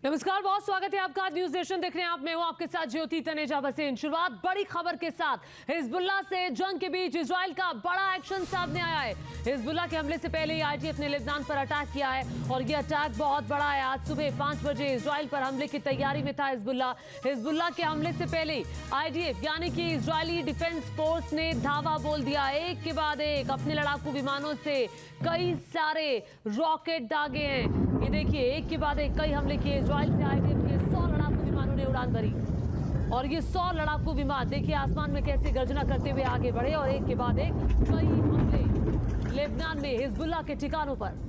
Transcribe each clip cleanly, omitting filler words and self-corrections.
नमस्कार, बहुत स्वागत है आपका। न्यूज नेशन देख रहे हैं आप। मैं हूं आपके साथ ज्योति तनेजा बसेन। शुरुआत बड़ी खबर के साथ। हिजबुल्लाह से जंग के बीच इजराइल का बड़ा एक्शन सामने आया है। हिजबुल्लाह के हमले से पहले ही आईडीएफ ने लेबनान पर अटैक किया है और ये अटैक बहुत बड़ा है। आज सुबह 5 बजे इजराइल पर हमले की तैयारी में था हिजबुल्लाह के हमले से पहले आईडीएफ यानी कि इजरायली डिफेंस फोर्स ने धावा बोल दिया। एक के बाद एक अपने लड़ाकू विमानों से कई सारे रॉकेट दागे हैं। ये देखिए, एक के बाद एक कई हमले किए। इजराइल से आईडीएफ के 100 लड़ाकू विमानों ने उड़ान भरी और ये 100 लड़ाकू विमान देखिए आसमान में कैसे गर्जना करते हुए आगे बढ़े और एक के बाद एक कई हमले लेबनान में हिजबुल्लाह के ठिकानों पर।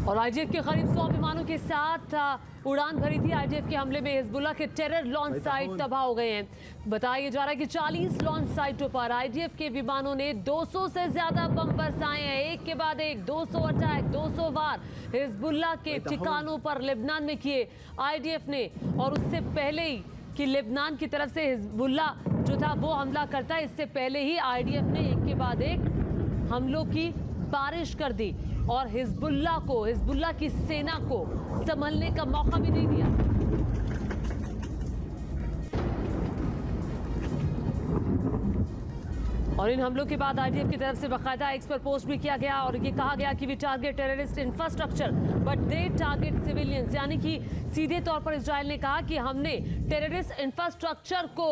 और आईडीएफ के करीब 100 विमानों के साथ उड़ान भरी थी। आईडीएफ के हमले में हिजबुल्लाह के टेरर लॉन्च साइट तबाह हो गए हैं। बताया जा रहा है कि 40 लॉन्च साइटों पर आईडीएफ के विमानों ने 200 से ज्यादा बम बरसाए हैं। एक के बाद एक 200 अटैक, 200 वार हिजबुल्लाह के ठिकानों पर लेबनान में किए आईडीएफ ने। और उससे पहले ही कि लेबनान की तरफ से हिजबुल्लाह जो था वो हमला करता है, इससे पहले ही आईडीएफ ने एक के बाद एक हमलों की बारिश कर दी और हिजबुल्लाह की सेना को संभलने का मौका भी नहीं दिया। और इन हमलों के बाद आईडीएफ की तरफ से बाकायदा एक्स पर पोस्ट भी किया गया और ये कहा गया कि we target terrorist infrastructure but they target civilians. यानी कि सीधे तौर पर इजराइल ने कहा कि हमने टेररिस्ट इंफ्रास्ट्रक्चर को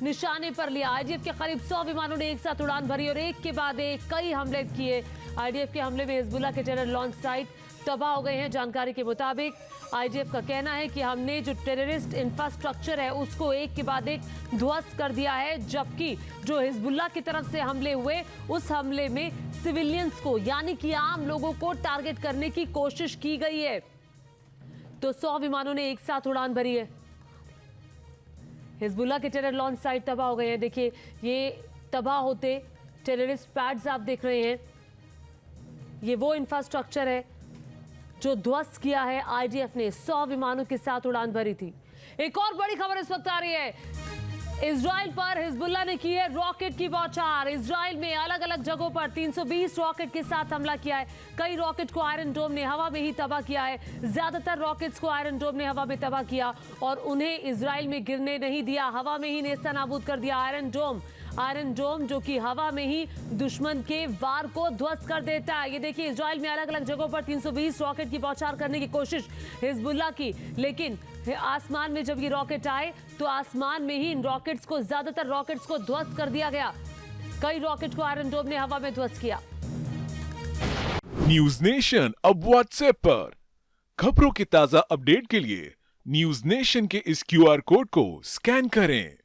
निशाने पर लिया। आईडीएफ के करीब 100 विमानों ने एक साथ उड़ान भरी और एक के बाद एक कई हमले किए। आईडीएफ के हमले में हिजबुल्लाह के टेरर लॉन्च साइट तबाह हो गए हैं। जानकारी के मुताबिक आईडीएफ का कहना है कि हमने जो टेररिस्ट इंफ्रास्ट्रक्चर है उसको एक के बाद एक ध्वस्त कर दिया है, जबकि जो हिजबुल्लाह की तरफ से हमले हुए उस हमले में सिविलियंस को यानी कि आम लोगों को टारगेट करने की कोशिश की गई है। तो 100 विमानों ने एक साथ उड़ान भरी है। हिजबुल्लाह के टेरर लॉन्च साइट तबाह हो गए हैं। देखिए, ये तबाह होते टेररिस्ट पैड्स आप देख रहे हैं। ये वो इंफ्रास्ट्रक्चर है जो ध्वस्त किया है आईडीएफ ने। 100 विमानों के साथ उड़ान भरी थी। एक और बड़ी खबर इस वक्त आ रही है। इजराइल पर हिजबुल्लाह ने की है रॉकेट की बौछार। इजराइल में अलग अलग जगहों पर 320 रॉकेट के साथ हमला किया है। कई रॉकेट को आयरन डोम ने हवा में ही तबाह किया है। ज्यादातर रॉकेट्स को आयरन डोम ने हवा में तबाह किया और उन्हें इजराइल में गिरने नहीं दिया, हवा में ही नेस्तनाबूद कर दिया। आयरन डोम जो कि हवा में ही दुश्मन के वार को ध्वस्त कर देता है। ये देखिए, इजराइल में अलग अलग जगहों पर 320 रॉकेट की बौछार करने की कोशिश हिजबुल्लाह की, लेकिन आसमान में जब ये रॉकेट आए तो आसमान में ही इन रॉकेट्स को, ज्यादातर रॉकेट्स को ध्वस्त कर दिया गया। कई रॉकेट को आयरन डोम ने हवा में ध्वस्त किया। न्यूज नेशन अब व्हाट्सएप पर खबरों के ताजा अपडेट के लिए न्यूज नेशन के इस क्यूआर कोड को स्कैन करें।